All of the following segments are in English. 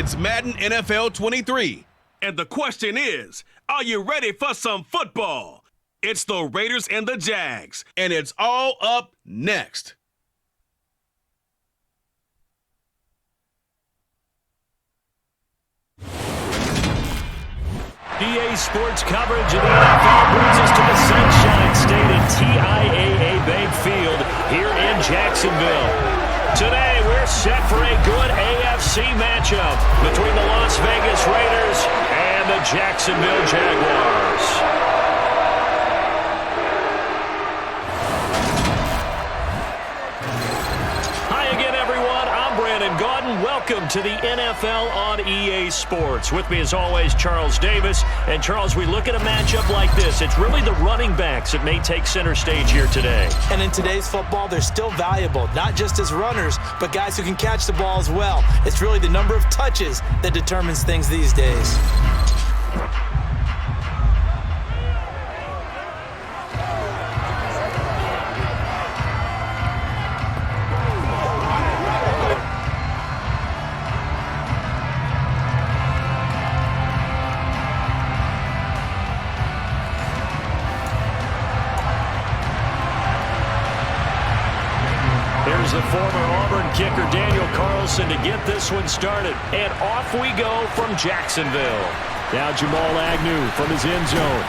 It's Madden NFL 23. And the question is, are you ready for some football? It's the Raiders and the Jags, and it's all up next. EA Sports coverage of the NFL brings us to the Sunshine State at TIAA Bank Field here in Jacksonville. Today, we're set for a good AFC matchup between the Las Vegas Raiders and the Jacksonville Jaguars. Welcome to the NFL on EA Sports. With me as always, Charles Davis. And Charles, we look at a matchup like this. It's really the running backs that may take center stage here today. And in today's football, they're still valuable, not just as runners, but guys who can catch the ball as well. It's really the number of touches that determines things these days. The former Auburn kicker Daniel Carlson to get this one started. And off we go from Jacksonville. Now Jamal Agnew from his end zone.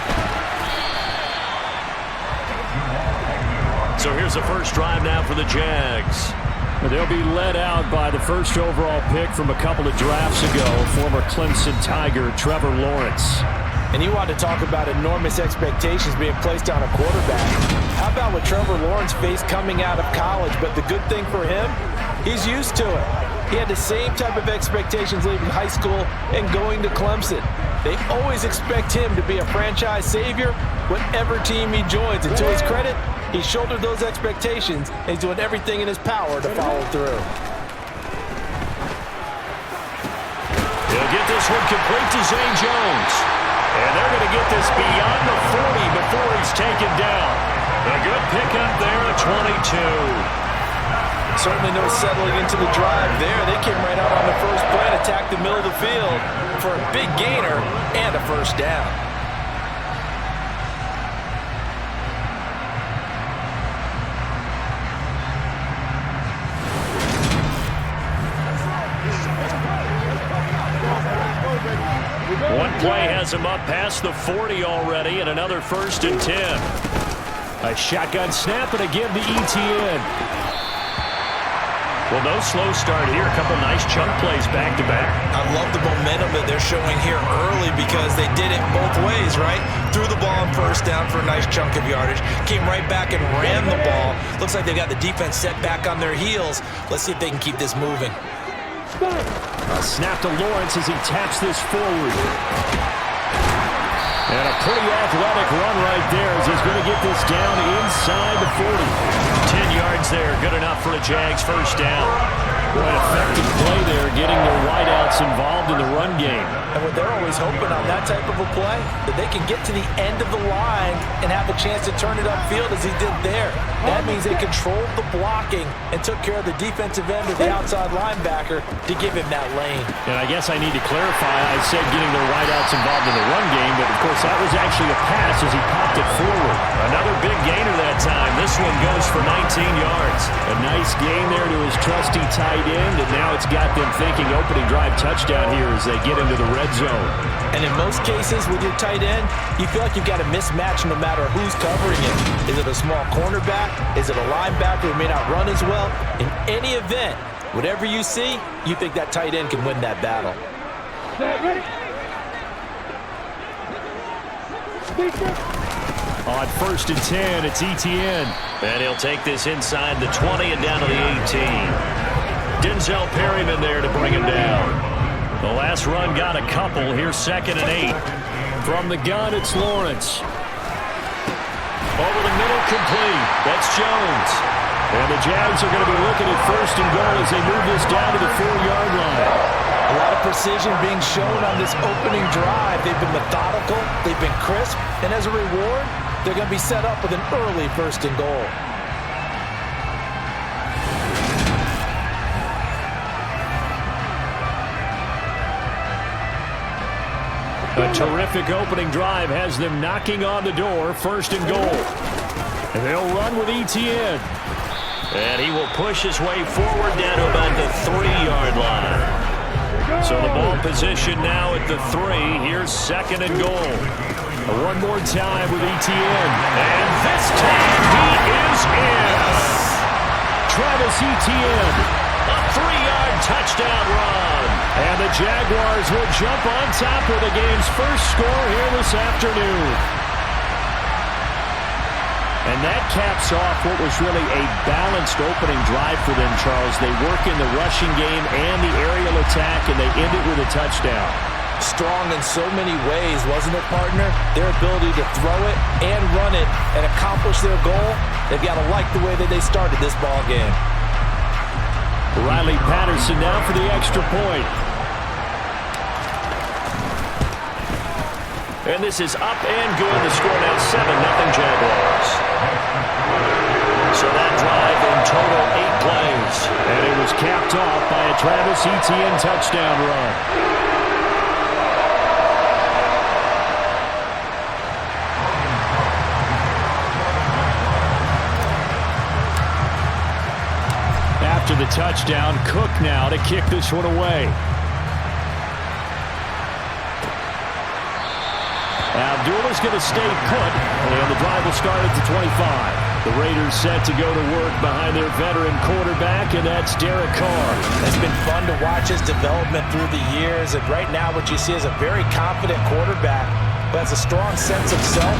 So here's the first drive now for the Jags. They'll be led out by the first overall pick from a couple of drafts ago, former Clemson Tiger Trevor Lawrence. And you want to talk about enormous expectations being placed on a quarterback. How about what Trevor Lawrence faced coming out of college? But the good thing for him, he's used to it. He had the same type of expectations leaving high school and going to Clemson. They always expect him to be a franchise savior, whatever team he joins. And to his credit, he shouldered those expectations, and he's doing everything in his power to follow through. He'll get this one complete to Zay Jones. And they're going to get this beyond the 40 before he's taken down. A good pickup there at 22. Certainly no settling into the drive there. They came right out on the first play and attacked the middle of the field for a big gainer and a first down. One play has him up past the 40 already, and another 1st and 10. A shotgun snap, and again to ETN. Well, no slow start here. A couple nice chunk plays back-to-back. I love the momentum that they're showing here early because they did it both ways, right? Threw the ball on first down for a nice chunk of yardage. Came right back and ran the ball. Looks like they got the defense set back on their heels. Let's see if they can keep this moving. A snap to Lawrence as he taps this forward. And a pretty athletic run right there as he's going to get this down inside the 40. 10 yards there, good enough for a Jags first down. What an effective play there, getting their wideouts involved in the run game. And what they're always hoping on that type of a play, that they can get to the end of the line and have a chance to turn it upfield as he did there. That means they controlled the blocking and took care of the defensive end of the outside linebacker to give him that lane. And I guess I need to clarify, I said getting their wideouts involved in the run game, but of course that was actually a pass as he popped it forward. Another big gainer that time. This one goes for 19 yards. A nice gain there to his trusty tight end, and now it's got them thinking opening drive touchdown here as they get into the red zone. And in most cases with your tight end, you feel like you've got a mismatch no matter who's covering it. Is it a small cornerback? Is it a linebacker who may not run as well? In any event, whatever you see, you think that tight end can win that battle. On 1st and 10, it's ETN. And he'll take this inside the 20 and down to the 18. Denzel Perryman there to bring him down. The last run got a couple. Here's 2nd and 8. From the gun, it's Lawrence. Over the middle, complete. That's Jones. And the Jags are going to be looking at 1st and goal as they move this down to the 4-yard line. A lot of precision being shown on this opening drive. They've been methodical, they've been crisp, and as a reward, they're going to be set up with an early 1st and goal. A terrific opening drive has them knocking on the door, 1st and goal. And they'll run with Etienne. And he will push his way forward down to about the 3-yard line. So the ball position now at the 3. Here's 2nd and goal. One more time with Etienne. And this time he is in. Travis Etienne. A 3-yard touchdown run. And the Jaguars will jump on top with the game's first score here this afternoon. And that caps off what was really a balanced opening drive for them, Charles. They work in the rushing game and the aerial attack, and they end it with a touchdown. Strong in so many ways, wasn't it, partner? Their ability to throw it and run it and accomplish their goal, they've got to like the way that they started this ball game. Riley Patterson now for the extra point. And this is up and good. The score now 7-0 Jaguars. So that drive in total 8 plays. And it was capped off by a Travis Etienne touchdown run. After the touchdown, Cook now to kick this one away. Abdullah's going to stay put, and the drive will start at the 25. The Raiders set to go to work behind their veteran quarterback, and that's Derek Carr. It's been fun to watch his development through the years, and right now what you see is a very confident quarterback who has a strong sense of self,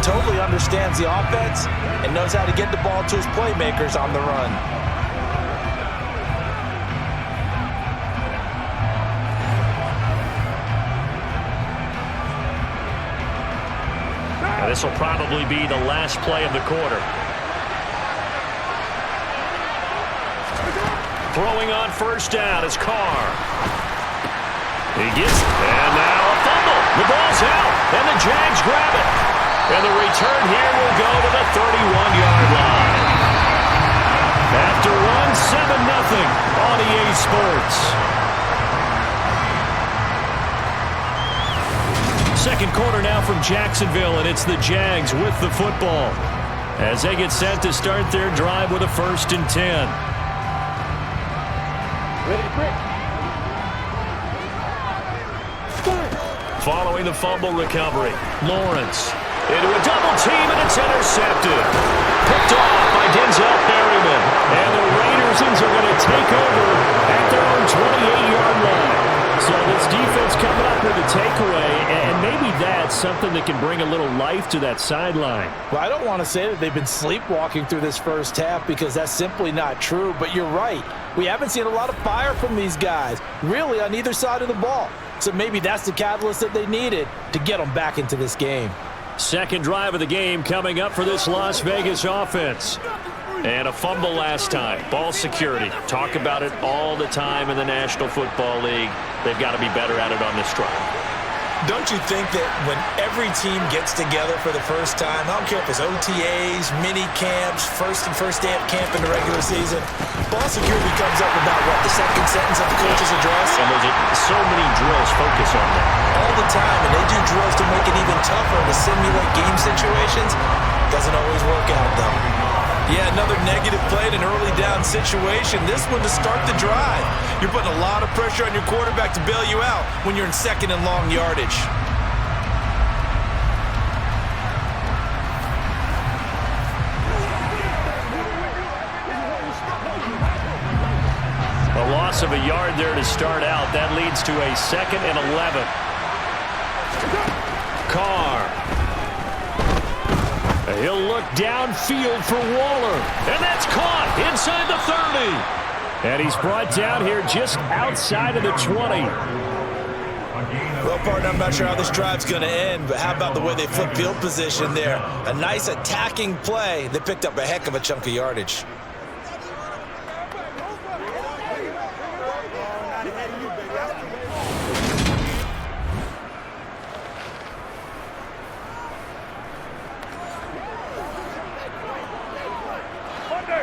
totally understands the offense, and knows how to get the ball to his playmakers on the run. This will probably be the last play of the quarter. Throwing on 1st down is Carr. He gets it, and now a fumble. The ball's out, and the Jags grab it. And the return here will go to the 31-yard line. After one, 7-0 on EA Sports. Second quarter now from Jacksonville, and it's the Jags with the football as they get set to start their drive with a 1st and 10. Following the fumble recovery, Lawrence into a double team, and it's intercepted. Picked off by Denzel Perryman, and the Raiders are going to take over at their own 28-yard line. So this defense coming up with a takeaway, and maybe that's something that can bring a little life to that sideline. Well, I don't want to say that they've been sleepwalking through this first half because that's simply not true, but you're right. We haven't seen a lot of fire from these guys, really on either side of the ball. So maybe that's the catalyst that they needed to get them back into this game. Second drive of the game coming up for this Las Vegas offense. And a fumble last time. Ball security. Talk about it all the time in the National Football League. They've got to be better at it on this drive. Don't you think that when every team gets together for the first time, I don't care if it's OTAs, mini camps, first day of camp in the regular season, ball security comes up about, what, the second sentence of the coach's address? And there's so many drills focus on that. All the time, and they do drills to make it even tougher to simulate game situations. Doesn't always work out, though. Yeah, another negative play in an early down situation. This one to start the drive. You're putting a lot of pressure on your quarterback to bail you out when you're in 2nd and long yardage. A loss of a yard there to start out. That leads to a 2nd and 11. Carr. He'll look downfield for Waller. And that's caught inside the 30. And he's brought down here just outside of the 20. Well, partner, I'm not sure how this drive's going to end, but how about the way they flip field position there? A nice attacking play. They picked up a heck of a chunk of yardage.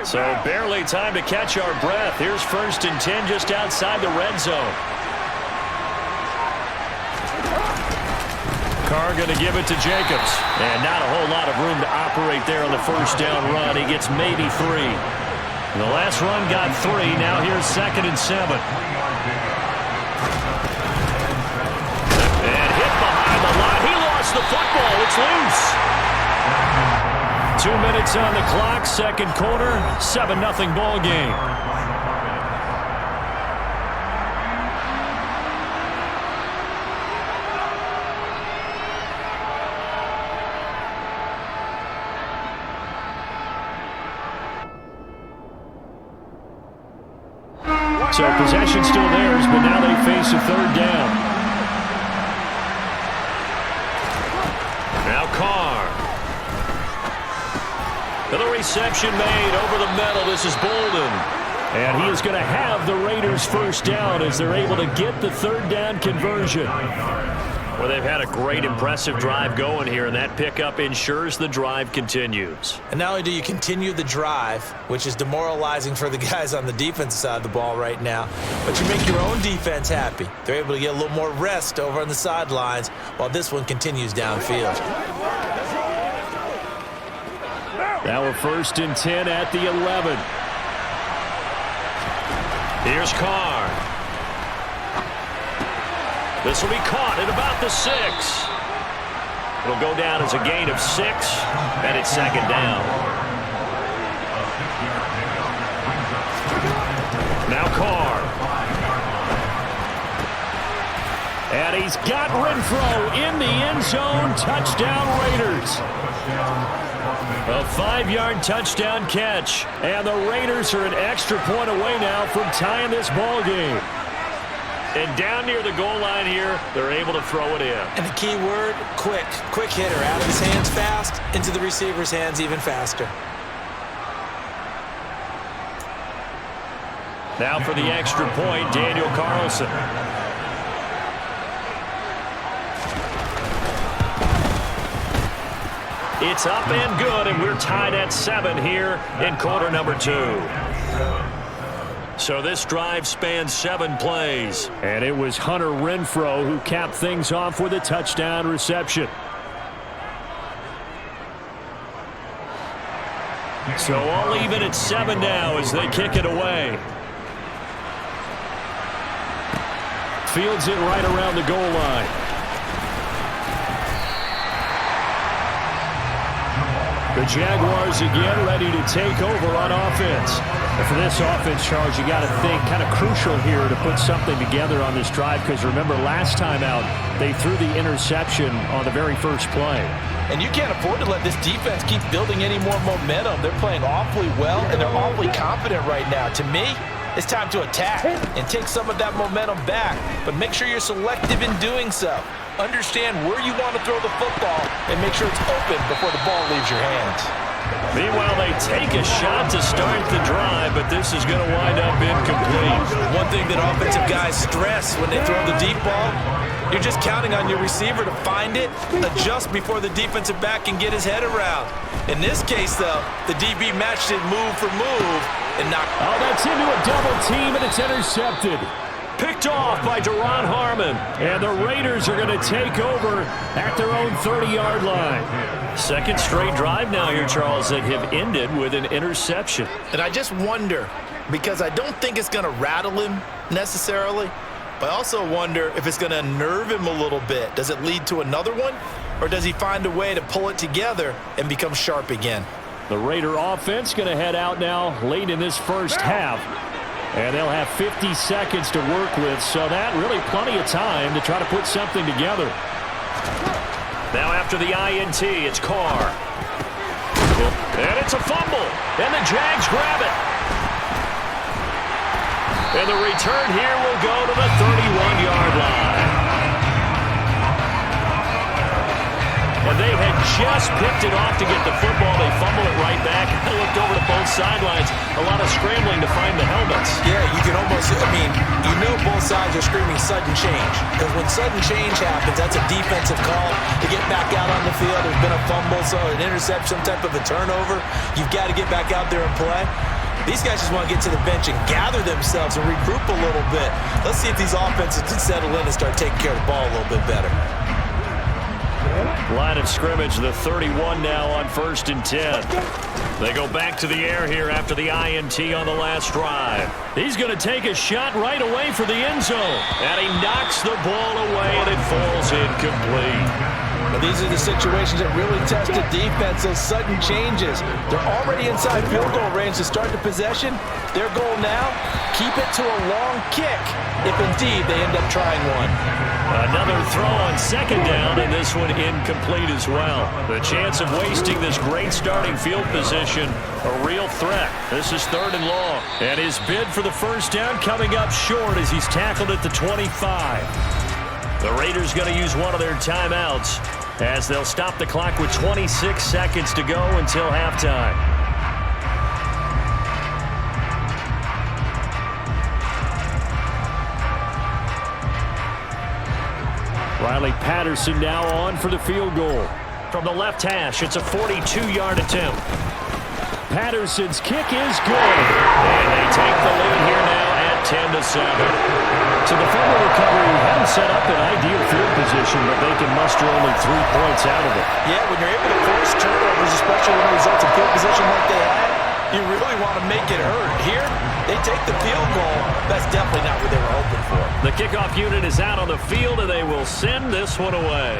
So barely time to catch our breath. Here's 1st and 10 just outside the red zone. Carr going to give it to Jacobs. And not a whole lot of room to operate there on the first down run. He gets maybe 3. The last run got 3. Now here's 2nd and 7. And hit behind the line. He lost the football. It's loose. 2 minutes on the clock. Second quarter. 7-0 ball game. So possession still theirs, but now they face a 3rd down. Now Carr. The reception made over the middle. This is Bolden. And he is going to have the Raiders' first down as they're able to get the 3rd down conversion. Well, they've had a great, impressive drive going here, and that pickup ensures the drive continues. And not only do you continue the drive, which is demoralizing for the guys on the defensive side of the ball right now, but you make your own defense happy. They're able to get a little more rest over on the sidelines while this one continues downfield. Now a 1st and 10 at the 11. Here's Carr. This will be caught at about the 6. It'll go down as a gain of 6, and it's 2nd down. Now Carr. And he's got Renfro in the end zone. Touchdown Raiders. A 5-yard touchdown catch. And the Raiders are an extra point away now from tying this ball game. And down near the goal line here, they're able to throw it in. And the key word, quick. Quick hitter. Out of his hands fast, into the receiver's hands even faster. Now for the extra point, Daniel Carlson. It's up and good, and we're tied at 7 here in quarter number 2. So this drive spans 7 plays. And it was Hunter Renfro who capped things off with a touchdown reception. So all even at 7 now as they kick it away. Fields it right around the goal line. The Jaguars again ready to take over on offense. And for this offense, Charles, you got to think kind of crucial here to put something together on this drive, because remember last time out they threw the interception on the very first play. And you can't afford to let this defense keep building any more momentum. They're playing awfully well, and they're awfully confident right now. To me, it's time to attack and take some of that momentum back, but make sure you're selective in doing so. Understand where you want to throw the football and make sure it's open before the ball leaves your hands. Meanwhile, they take a shot to start the drive, but this is going to wind up incomplete. One thing that offensive guys stress when they throw the deep ball, you're just counting on your receiver to find it, adjust before the defensive back can get his head around. In this case, though, the DB matched it move for move and knocked. Oh, that's into a double team, and it's intercepted. Picked off by Deron Harmon. And the Raiders are going to take over at their own 30-yard line. Second straight drive now here, Charles, that have ended with an interception. And I just wonder, because I don't think it's going to rattle him necessarily, but I also wonder if it's going to unnerve him a little bit. Does it lead to another one? Or does he find a way to pull it together and become sharp again? The Raider offense going to head out now late in this first half. And they'll have 50 seconds to work with, so that really plenty of time to try to put something together. Now after the INT, it's Carr. And it's a fumble, and the Jags grab it. And the return here will go to the 31-yard line. And they had just picked it off to get the football. They fumble it right back. I looked over to both sidelines. A lot of scrambling to find the helmets. Yeah, you can almost, you know both sides are screaming sudden change. Because when sudden change happens, that's a defensive call to get back out on the field. There's been a fumble, so an interception, type of a turnover. You've got to get back out there and play. These guys just want to get to the bench and gather themselves and regroup a little bit. Let's see if these offenses can settle in and start taking care of the ball a little bit better. Line of scrimmage, the 31 now on 1st and 10. They go back to the air here after the INT on the last drive. He's going to take a shot right away for the end zone. And he knocks the ball away, and it falls incomplete. Well, these are the situations that really test the defense, those sudden changes. They're already inside field goal range to start the possession. Their goal now, keep it to a long kick, if indeed they end up trying one. Another throw on 2nd down, and this one incomplete as well. The chance of wasting this great starting field position, a real threat. This is 3rd and long. And his bid for the first down coming up short as he's tackled at the 25. The Raiders going to use one of their timeouts as they'll stop the clock with 26 seconds to go until halftime. Riley Patterson now on for the field goal. From the left hash, it's a 42-yard attempt. Patterson's kick is good. And they take the lead here now at 10-7. So the fumble recovery hadn't set up an ideal field position, but they can muster only 3 points out of it. Yeah, when you're able to force turnovers, especially when it results in field position like they had, you really want to make it hurt. Here, they take the field goal. That's definitely not what they were hoping for. The kickoff unit is out on the field, and they will send this one away.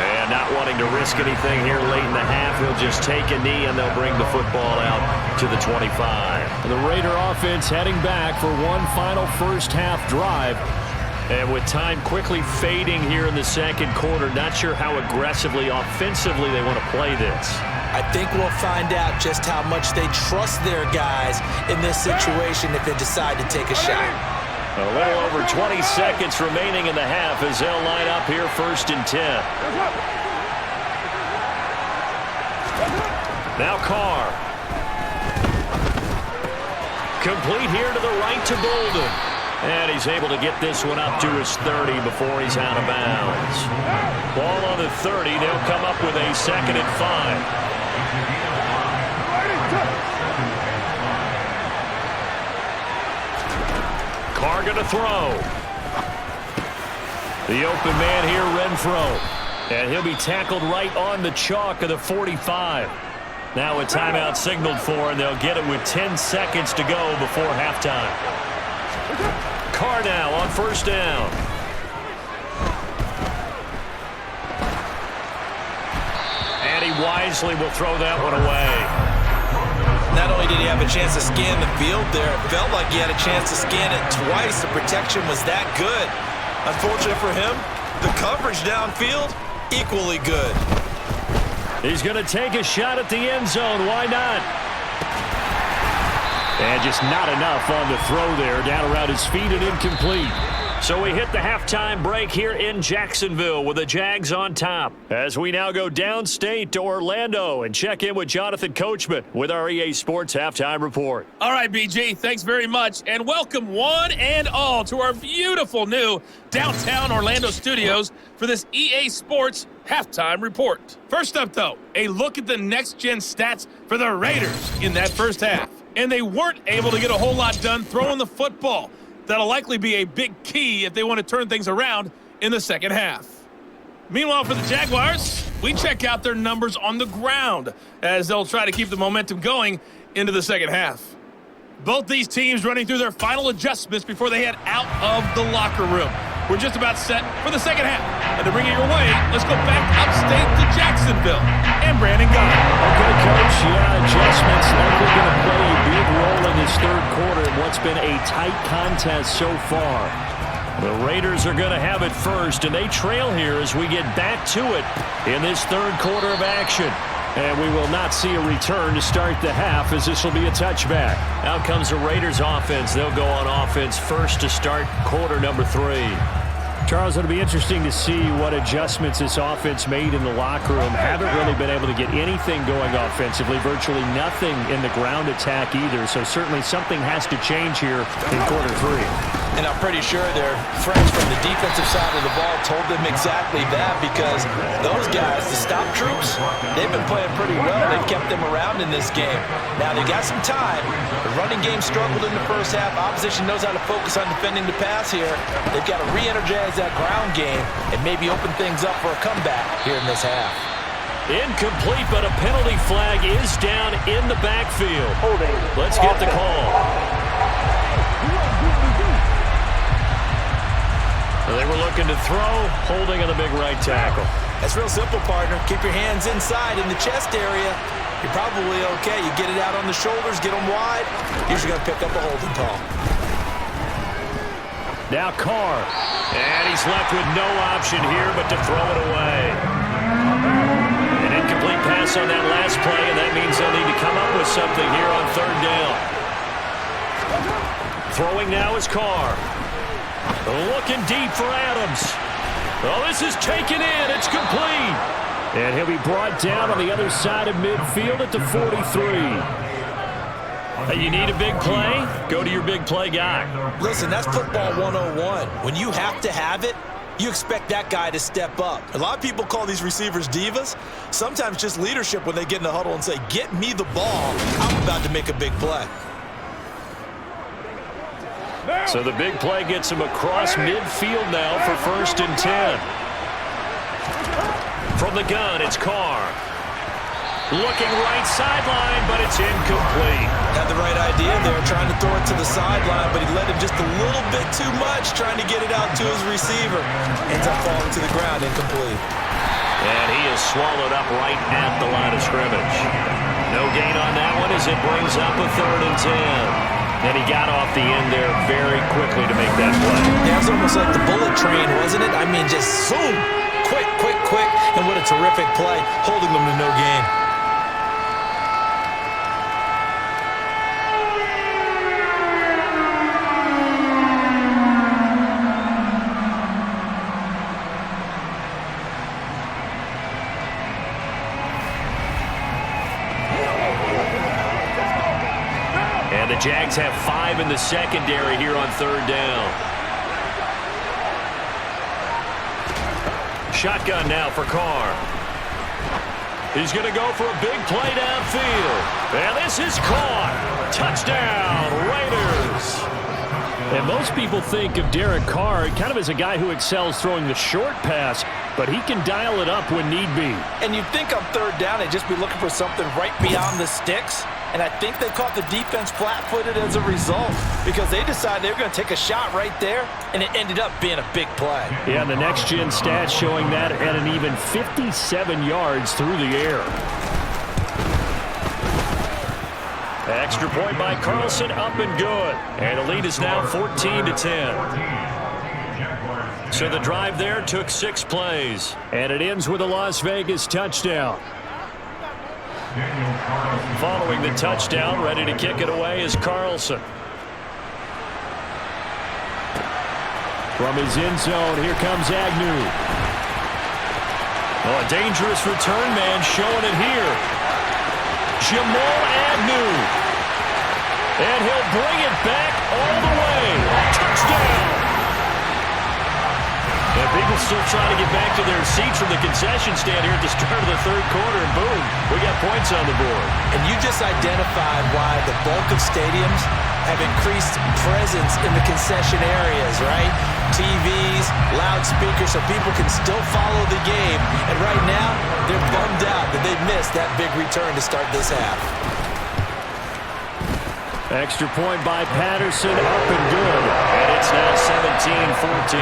And not wanting to risk anything here late in the half, he'll just take a knee, and they'll bring the football out to the 25. The Raider offense heading back for one final first-half drive. And with time quickly fading here in the 2nd quarter, not sure how aggressively, offensively they want to play this. I think we'll find out just how much they trust their guys in this situation if they decide to take a shot. A little over 20 seconds remaining in the half as they'll line up here 1st and 10. Now Carr. Complete here to the right to Golden. And he's able to get this one up to his 30 before he's out of bounds. Ball on the 30. They'll come up with a 2nd and 5. Carr going to throw. The open man here, Renfro. And he'll be tackled right on the chalk of the 45. Now a timeout signaled for, and they'll get it with 10 seconds to go before halftime. Carr now on 1st down. And he wisely will throw that one away. Not only did he have a chance to scan the field there, it felt like he had a chance to scan it twice. The protection was that good. Unfortunate for him, the coverage downfield, equally good. He's going to take a shot at the end zone. Why not? And just not enough on the throw there. Down around his feet and incomplete. So we hit the halftime break here in Jacksonville with the Jags on top. As we now go downstate to Orlando and check in with Jonathan Coachman with our EA Sports Halftime Report. All right, BG, thanks very much. And welcome one and all to our beautiful new downtown Orlando studios for this EA Sports Halftime Report. First up, though, a look at the next-gen stats for the Raiders in that first half. And they weren't able to get a whole lot done throwing the football. That'll likely be a big key if they want to turn things around in the second half. Meanwhile, for the Jaguars, we check out their numbers on the ground as they'll try to keep the momentum going into the second half. Both these teams running through their final adjustments before they head out of the locker room. We're just about set for the second half. And to bring it your way, let's go back upstate to Jacksonville and Brandon Gunn. Okay, Coach. Yeah, adjustments likely going to play a big role in this third quarter in what's been a tight contest so far. The Raiders are going to have it first, and they trail here as we get back to it in this third quarter of action. And we will not see a return to start the half as this will be a touchback. Out comes the Raiders offense. They'll go on offense first to start quarter number 3. Charles, it'll be interesting to see what adjustments this offense made in the locker room. Haven't really been able to get anything going offensively, virtually nothing in the ground attack either. So certainly something has to change here in quarter 3. And I'm pretty sure their friends from the defensive side of the ball told them exactly that, because those guys, the stop troops, they've been playing pretty well. They've kept them around in this game. Now, they got some time. The running game struggled in the first half. Opposition knows how to focus on defending the pass here. They've got to re-energize that ground game and maybe open things up for a comeback here in this half. Incomplete, but a penalty flag is down in the backfield. Let's get the call. They were looking to throw, holding on the big right tackle. That's real simple, partner. Keep your hands inside in the chest area. You're probably okay. You get it out on the shoulders, get them wide. Usually going to pick up a holding call. Now Carr. And he's left with no option here but to throw it away. An incomplete pass on that last play, and that means they'll need to come up with something here on third down. Throwing now is Carr. Looking deep for Adams. Oh, this is taken in. It's complete. And he'll be brought down on the other side of midfield at the 43. Hey, you need a big play? Go to your big play guy. Listen, that's football 101. When you have to have it, you expect that guy to step up. A lot of people call these receivers divas. Sometimes just leadership when they get in the huddle and say, get me the ball. I'm about to make a big play. So the big play gets him across midfield now for 1st and 10. From the gun, it's Carr. Looking right sideline, but it's incomplete. Had the right idea there, trying to throw it to the sideline, but he led him just a little bit too much, trying to get it out to his receiver. Ends up falling to the ground, incomplete. And he is swallowed up right at the line of scrimmage. No gain on that one as it brings up a 3rd and 10. And he got off the end there very quickly to make that play. Yeah, it was almost like the bullet train, wasn't it? I mean, just zoom, quick, quick, quick. And what a terrific play, holding them to no gain. And the Jags have 5 in the secondary here on 3rd down. Shotgun now for Carr. He's going to go for a big play downfield. And this is caught. Touchdown, Raiders. And most people think of Derek Carr kind of as a guy who excels throwing the short pass, but he can dial it up when need be. And you'd think on 3rd down they'd just be looking for something right beyond the sticks. And I think they caught the defense flat-footed as a result, because they decided they were going to take a shot right there, and it ended up being a big play. Yeah, the next-gen stats showing that at an even 57 yards through the air. Extra point by Carlson, up and good. And the lead is now 14-10. So the drive there took 6 plays. And it ends with a Las Vegas touchdown. Following the touchdown, ready to kick it away is Carlson. From his end zone, here comes Agnew. Oh, a dangerous return man showing it here. Jamal Agnew. And he'll bring it back all the way. Touchdown. And people still trying to get back to their seats from the concession stand here at the start of the 3rd quarter, and boom, we got points on the board. And you just identified why the bulk of stadiums have increased presence in the concession areas, right? TVs, loudspeakers, so people can still follow the game. And right now, they're bummed out that they missed that big return to start this half. Extra point by Patterson, up and good. And it's now 17-14.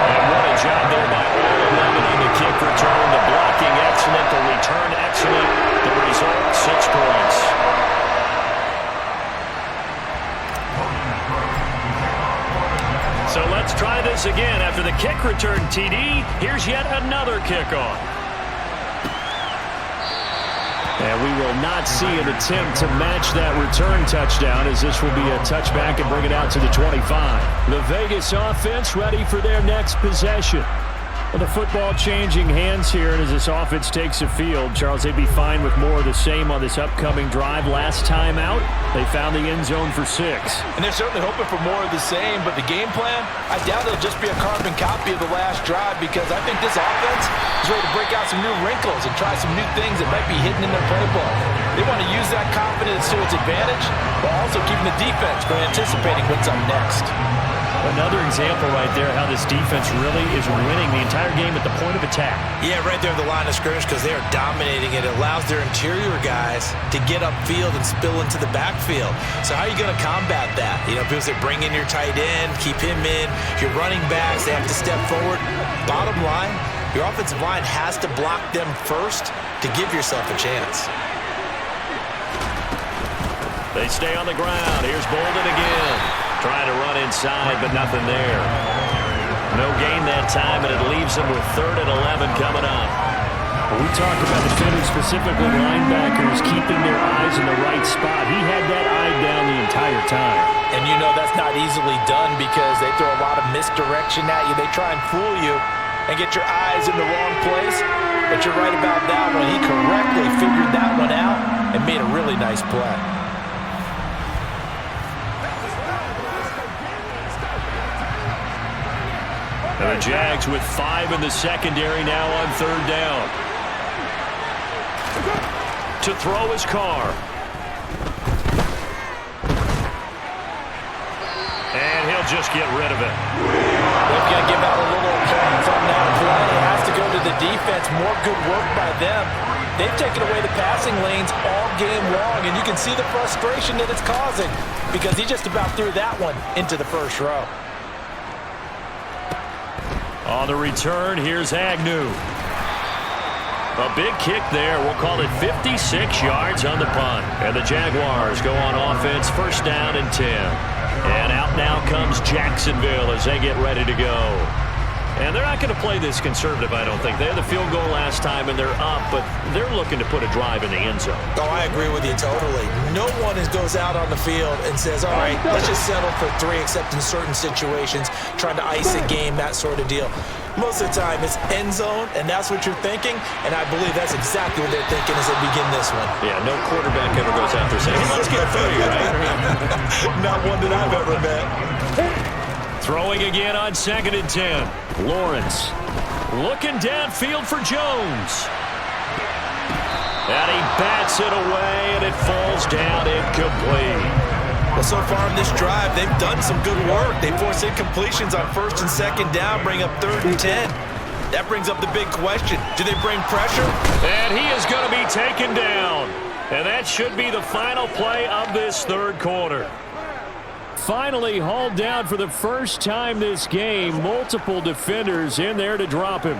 And what a job there by all 11 on the kick return. The blocking excellent, the return excellent. The result, 6 points. So let's try this again. After the kick return, TD, here's yet another kickoff. And we will not see an attempt to match that return touchdown, as this will be a touchback and bring it out to the 25. The Vegas offense ready for their next possession. Well, the football changing hands here, and as this offense takes the field, Charles, they'd be fine with more of the same on this upcoming drive. Last time out, they found the end zone for 6. And they're certainly hoping for more of the same, but the game plan, I doubt it'll just be a carbon copy of the last drive, because I think this offense is ready to break out some new wrinkles and try some new things that might be hidden in their playbook. They want to use that confidence to its advantage, while also keeping the defense from anticipating what's up next. Another example right there how this defense really is winning the entire game at the point of attack. Yeah, right there at the line of scrimmage, because they are dominating it. It allows their interior guys to get upfield and spill into the backfield. So how are you going to combat that? You know, people say bring in your tight end, keep him in. Your running backs, they have to step forward. Bottom line, your offensive line has to block them first to give yourself a chance. They stay on the ground. Here's Bolden again. Trying to run inside, but nothing there. No gain that time, and it leaves them with 3rd and 11 coming up. When we talk about defenders, specifically linebackers, keeping their eyes in the right spot. He had that eye down the entire time. And you know that's not easily done, because they throw a lot of misdirection at you. They try and fool you and get your eyes in the wrong place. But you're right about that one. He correctly figured that one out and made a really nice play. And the Jags with 5 in the secondary now on 3rd down. To throw his car. And he'll just get rid of it. They're going to give out a little from that play. It has to go to the defense. More good work by them. They've taken away the passing lanes all game long, and you can see the frustration that it's causing, because he just about threw that one into the first row. On the return, here's Agnew. A big kick there. We'll call it 56 yards on the punt. And the Jaguars go on offense, 1st down and 10. And out now comes Jacksonville as they get ready to go. And they're not going to play this conservative, I don't think. They had the field goal last time, and they're up, but they're looking to put a drive in the end zone. Oh, I agree with you totally. No one goes out on the field and says, all right, let's just settle for 3, except in certain situations, trying to ice a game, that sort of deal. Most of the time, it's end zone, and that's what you're thinking, and I believe that's exactly what they're thinking as they begin this one. Yeah, no quarterback ever goes out there saying, hey, let's get 30, right? Not one that I've ever met. Throwing again on 2nd and 10. Lawrence looking downfield for Jones. And he bats it away, and it falls down incomplete. Well, so far in this drive, they've done some good work. They force incompletions on 1st and 2nd down, bring up 3rd and 10. That brings up the big question. Do they bring pressure? And he is going to be taken down. And that should be the final play of this 3rd quarter. Finally hauled down for the first time this game. Multiple defenders in there to drop him.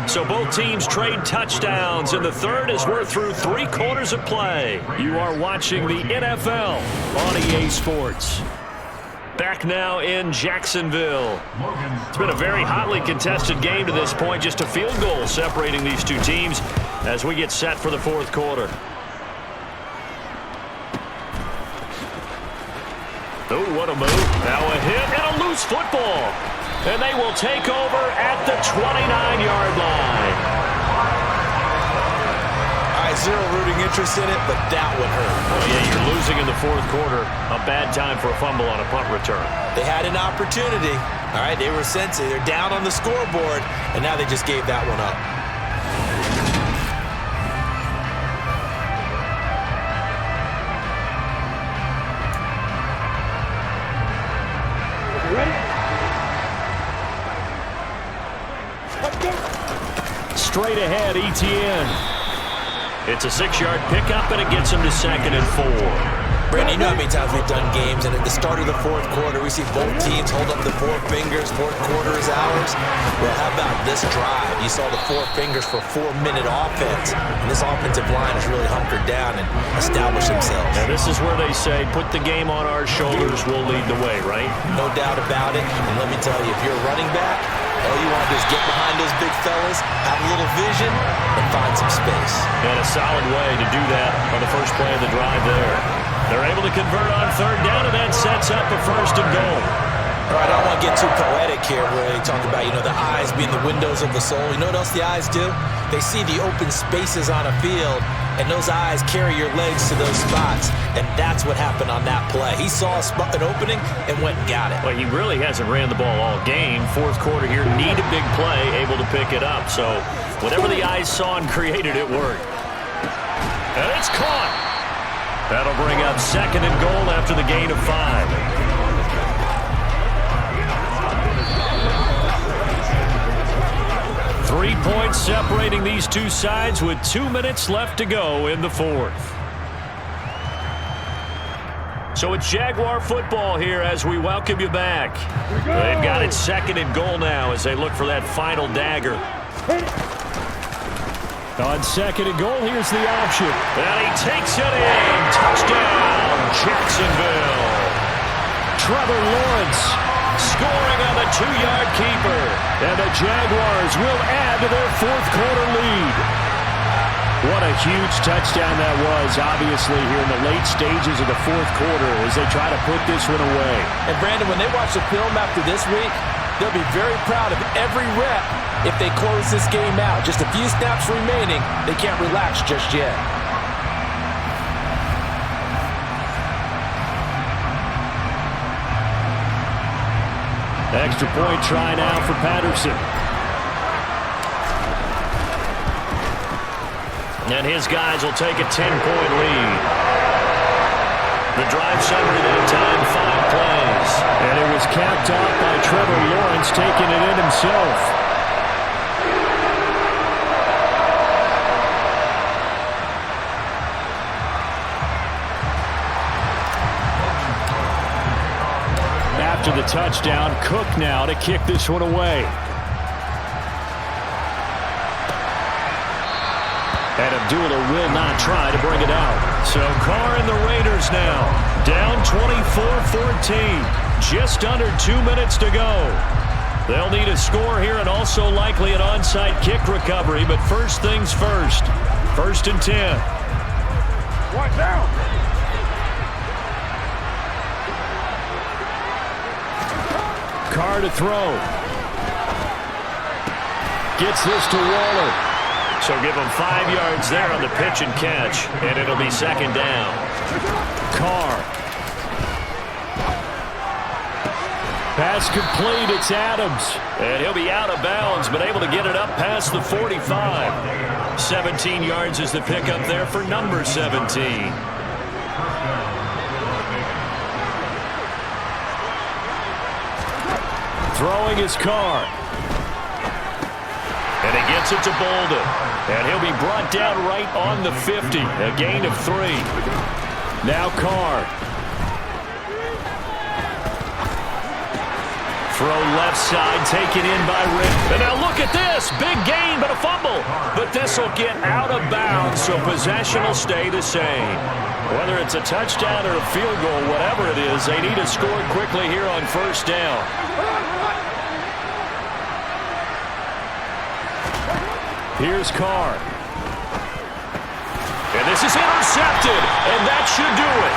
So both teams trade touchdowns in the 3rd as we're through 3 quarters of play. You are watching the NFL on EA Sports. Back now in Jacksonville. It's been a very hotly contested game to this point. Just a field goal separating these two teams as we get set for the 4th quarter. Oh, what a move. Now a hit and a loose football. And they will take over at the 29-yard line. All right, zero rooting interest in it, but that would hurt. Oh, yeah, you're losing in the 4th quarter. A bad time for a fumble on a punt return. They had an opportunity. All right, they were sensing. They're down on the scoreboard, and now they just gave that one up. Straight ahead, Etienne. It's a 6-yard pickup, and it gets him to 2nd and 4. Brandon, you know how many times we've done games, and at the start of the 4th quarter, we see both teams hold up the 4 fingers, 4th quarter is ours. Well, how about this drive? You saw the 4 fingers for 4-minute offense, and this offensive line has really hunkered down and established themselves. Now, this is where they say, put the game on our shoulders, we'll lead the way, right? No doubt about it, and let me tell you, if you're a running back, all you want to do is get behind those big fellas, have a little vision, and find some space. And a solid way to do that on the first play of the drive there. They're able to convert on 3rd down, and that sets up a 1st and goal. All right, I don't want to get too poetic here where they talk about, the eyes being the windows of the soul. You know what else the eyes do? They see the open spaces on a field, and those eyes carry your legs to those spots, and that's what happened on that play. He saw an opening and went and got it. Well, he really hasn't ran the ball all game. Fourth quarter here, need a big play, able to pick it up. So whatever the eyes saw and created, it worked. And it's caught. That'll bring up 2nd and goal after the gain of 5. 3 points separating these two sides with 2 minutes left to go in the fourth. So it's Jaguar football here as we welcome you back. They've got it 2nd and goal now as they look for that final dagger. On 2nd and goal, here's the option. And he takes it in. Touchdown, Jacksonville. Trevor Lawrence scoring on the 2-yard keeper. And the Jaguars will add to their fourth quarter lead. What a huge touchdown that was, obviously, here in the late stages of the fourth quarter as they try to put this one away. And, Brandon, when they watch the film after this week, they'll be very proud of every rep if they close this game out. Just a few snaps remaining. They can't relax just yet. Extra point try now for Patterson. And his guys will take a 10-point lead. The drive summary that time, 5 plays. And it was capped off by Trevor Lawrence taking it in himself. After the touchdown, Cook now to kick this one away. And Abdullah will not try to bring it out. So Carr and the Raiders now down 24-14. Just under 2 minutes to go. They'll need a score here and also likely an onside kick recovery. But first things first. 1st and 10. Watch out. Carr to throw. Gets this to Waller. So give him 5 yards there on the pitch and catch, and it'll be 2nd down. Carr. Pass complete, it's Adams. And he'll be out of bounds, but able to get it up past the 45. 17 yards is the pickup there for number 17. Throwing his Carr. And he gets it to Bolden. And he'll be brought down right on the 50. A gain of 3. Now Carr. Throw left side, taken in by Rick. And now look at this. Big gain, but a fumble. But this will get out of bounds, so possession will stay the same. Whether it's a touchdown or a field goal, whatever it is, they need to score quickly here on 1st down. Here's Carr. And this is intercepted, and that should do it.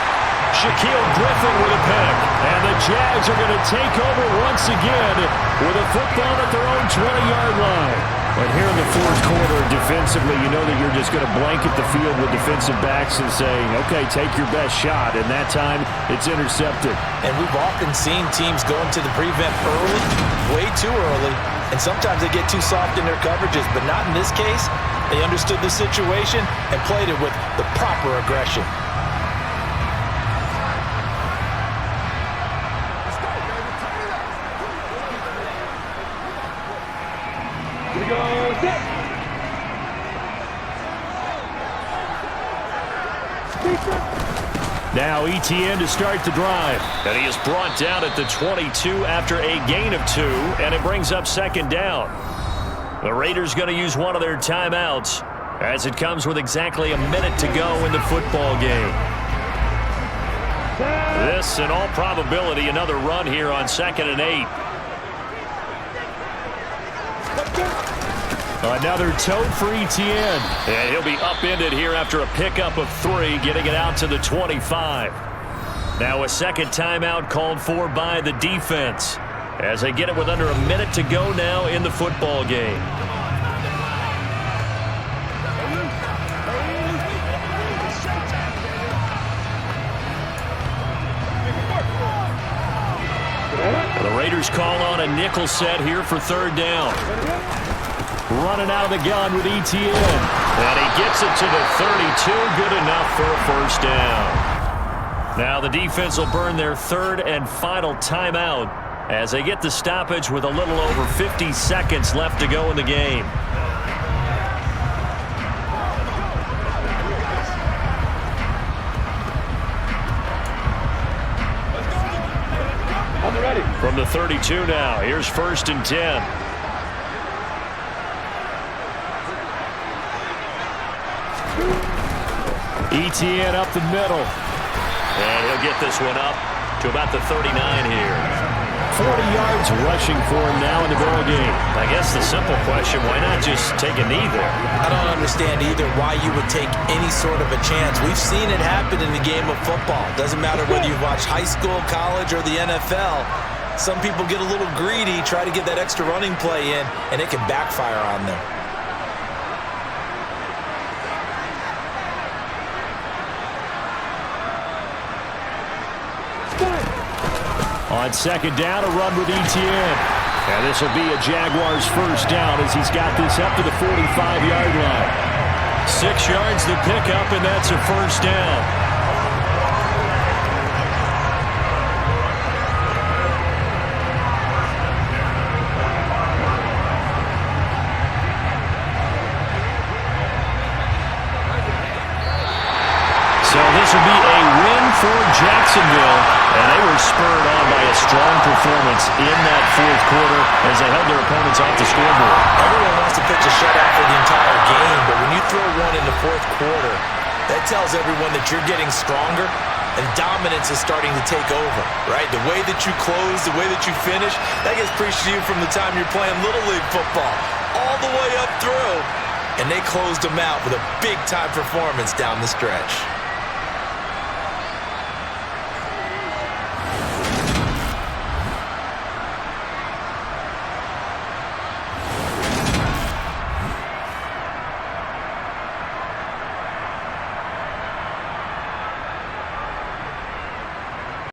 Shaquille Griffin with a pick. And the Jags are going to take over once again with a football at their own 20-yard line. But here in the fourth quarter, defensively, you know that you're just going to blanket the field with defensive backs and saying, okay, take your best shot. And that time, it's intercepted. And we've often seen teams go into the prevent early, way too early, and sometimes they get too soft in their coverages, but not in this case. They understood the situation and played it with the proper aggression. Now ETN to start the drive. And he is brought down at the 22 after a gain of 2, and it brings up 2nd down. The Raiders going to use one of their timeouts as it comes with exactly a minute to go in the football game. This, in all probability, another run here on 2nd and 8. Another tote for ETN. And he'll be upended here after a pickup of 3, getting it out to the 25. Now a second timeout called for by the defense as they get it with under a minute to go now in the football game. The Raiders call on a nickel set here for third down. Running out of the gun with ETN. And he gets it to the 32. Good enough for a first down. Now the defense will burn their third and final timeout as they get the stoppage with a little over 50 seconds left to go in the game. From the 32 now, here's 1st and 10. ETN up the middle. And he'll get this one up to about the 39 here. 40 yards rushing for him now in the ball game. I guess the simple question, why not just take a knee there? I don't understand either why you would take any sort of a chance. We've seen it happen in the game of football. Doesn't matter whether you've watched high school, college, or the NFL. Some people get a little greedy, try to get that extra running play in, and it can backfire on them. On second down, a run with ETN. And this will be a Jaguars first down as he's got this up to the 45-yard line. 6 yards to pick up, and that's a first down. So this will be a win for Jacksonville, and they were spurred on by a strong performance in that fourth quarter as they held their opponents off the scoreboard. Everyone wants to pitch a shutout for the entire game, but when you throw one in the fourth quarter, that tells everyone that you're getting stronger and dominance is starting to take over, right? The way that you close, the way that you finish, that gets preached to you from the time you're playing Little League football all the way up through, and they closed them out with a big-time performance down the stretch.